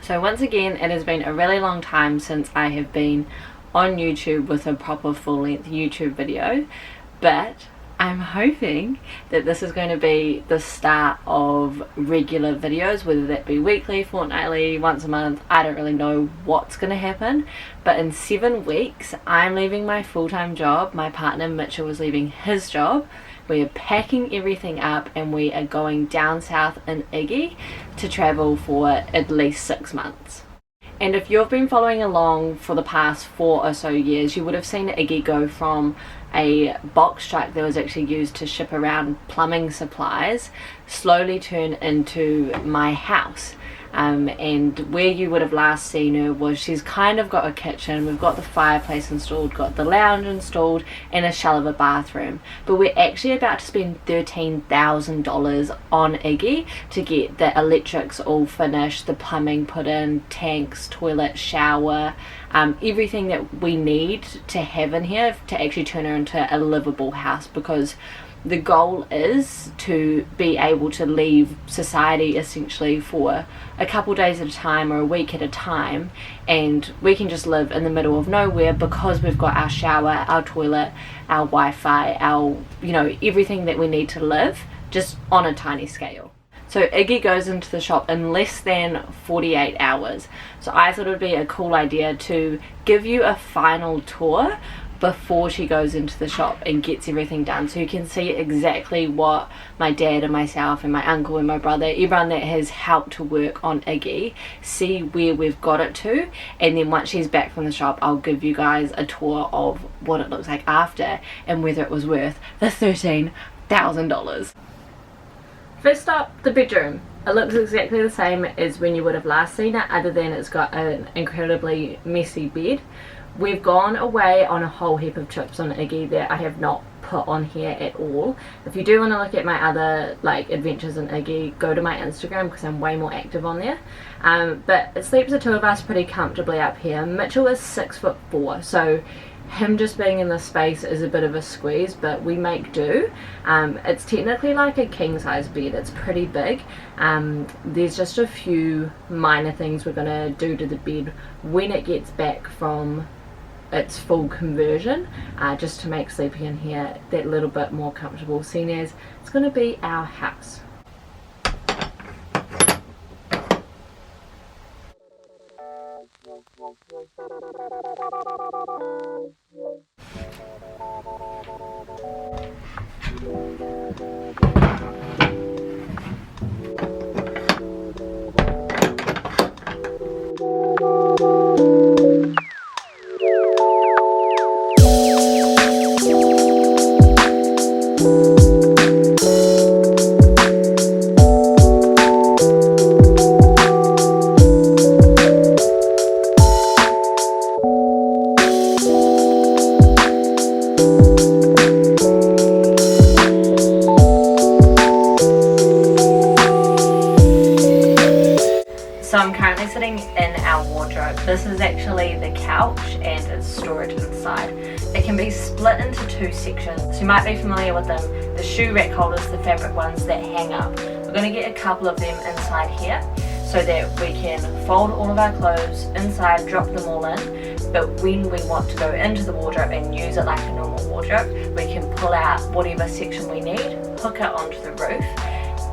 So once again, it has been a really long time since I have been on YouTube with a proper full-length YouTube video, but I'm hoping that this is going to be the start of regular videos, whether that be weekly, fortnightly, once a month. I don't really know what's going to happen, but in 7 weeks I'm leaving my full-time job. My partner Mitchell is leaving his job. We are packing everything up and we are going down south in Iggy to travel for at least 6 months. And if you've been following along for the past 4 or so years, you would have seen Iggy go from a box truck that was actually used to ship around plumbing supplies slowly turn into my house. And where you would have last seen her was she's kind of got a kitchen, we've got the fireplace installed, got the lounge installed, and a shell of a bathroom. But we're actually about to spend $13,000 on Iggy to get the electrics all finished, the plumbing put in, tanks, toilet, shower, everything that we need to have in here to actually turn her into a livable house, because the goal is to be able to leave society essentially for a couple days at a time or a week at a time, and we can just live in the middle of nowhere because we've got our shower, our toilet, our Wi-Fi, our, everything that we need to live, just on a tiny scale. So Iggy goes into the shop in less than 48 hours. So I thought it would be a cool idea to give you a final tour before she goes into the shop and gets everything done, so you can see exactly what my dad and myself and my uncle and my brother, everyone that has helped to work on Iggy, see where we've got it to. And then once she's back from the shop, I'll give you guys a tour of what it looks like after and whether it was worth the $13,000. First up, the bedroom. It looks exactly the same as when you would have last seen it, other than it's got an incredibly messy bed. We've gone away on a whole heap of trips on Iggy that I have not put on here at all. If you do want to look at my other adventures in Iggy, go to my Instagram because I'm way more active on there. But it sleeps the two of us pretty comfortably up here. Mitchell is 6'4", so him just being in this space is a bit of a squeeze, but we make do. It's technically like a king size bed. It's pretty big. There's just a few minor things we're going to do to the bed when it gets back from its full conversion, just to make sleeping in here that little bit more comfortable, seeing as it's going to be our house. So I'm currently sitting in our wardrobe. This is actually the couch and it's storage inside. It can be split into 2 sections. So you might be familiar with them. The shoe rack holders, the fabric ones that hang up. We're going to get a couple of them inside here so that we can fold all of our clothes inside, drop them all in. But when we want to go into the wardrobe and use it like a normal wardrobe, we can pull out whatever section we need, hook it onto the roof,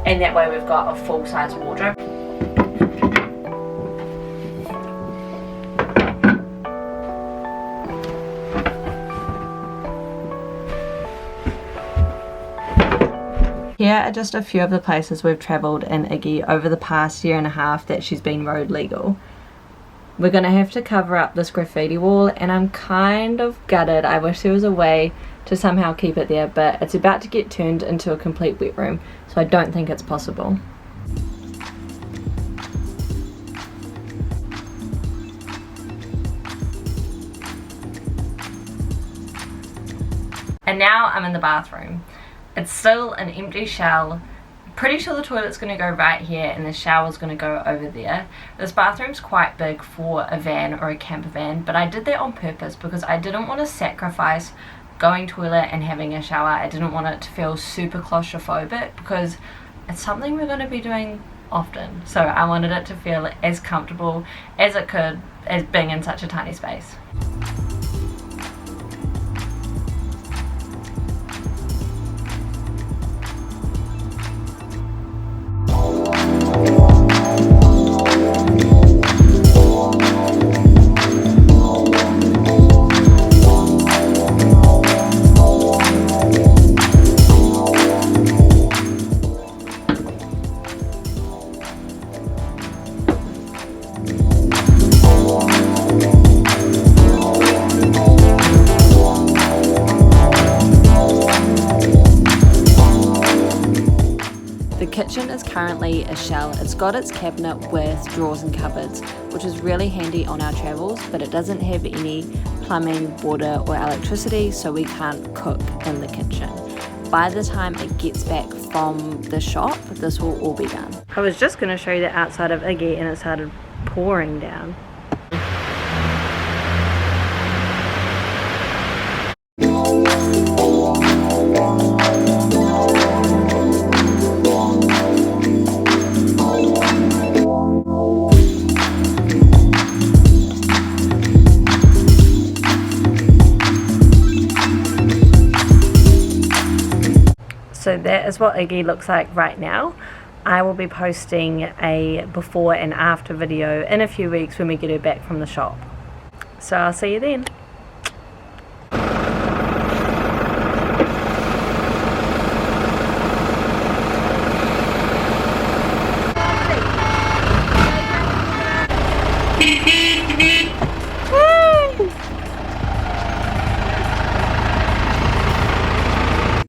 and that way we've got a full-size wardrobe. Here are just a few of the places we've travelled in Iggy over the past 1.5 years that she's been road legal. We're going to have to cover up this graffiti wall, and I'm kind of gutted. I wish there was a way to somehow keep it there, but it's about to get turned into a complete wet room, so I don't think it's possible. And now I'm in the bathroom. It's still an empty shell. Pretty sure the toilet's going to go right here and the shower's going to go over there. This bathroom's quite big for a van or a camper van, but I did that on purpose because I didn't want to sacrifice going toilet and having a shower. I didn't want it to feel super claustrophobic because it's something we're going to be doing often. So I wanted it to feel as comfortable as it could as being in such a tiny space. The kitchen is currently a shell. It's got its cabinet with drawers and cupboards, which is really handy on our travels, but it doesn't have any plumbing, water or electricity, so we can't cook in the kitchen. By the time it gets back from the shop, this will all be done. I was just going to show you the outside of Iggy and it started pouring down. So that is what Iggy looks like right now. I will be posting a before and after video in a few weeks when we get her back from the shop. So I'll see you then. Hey.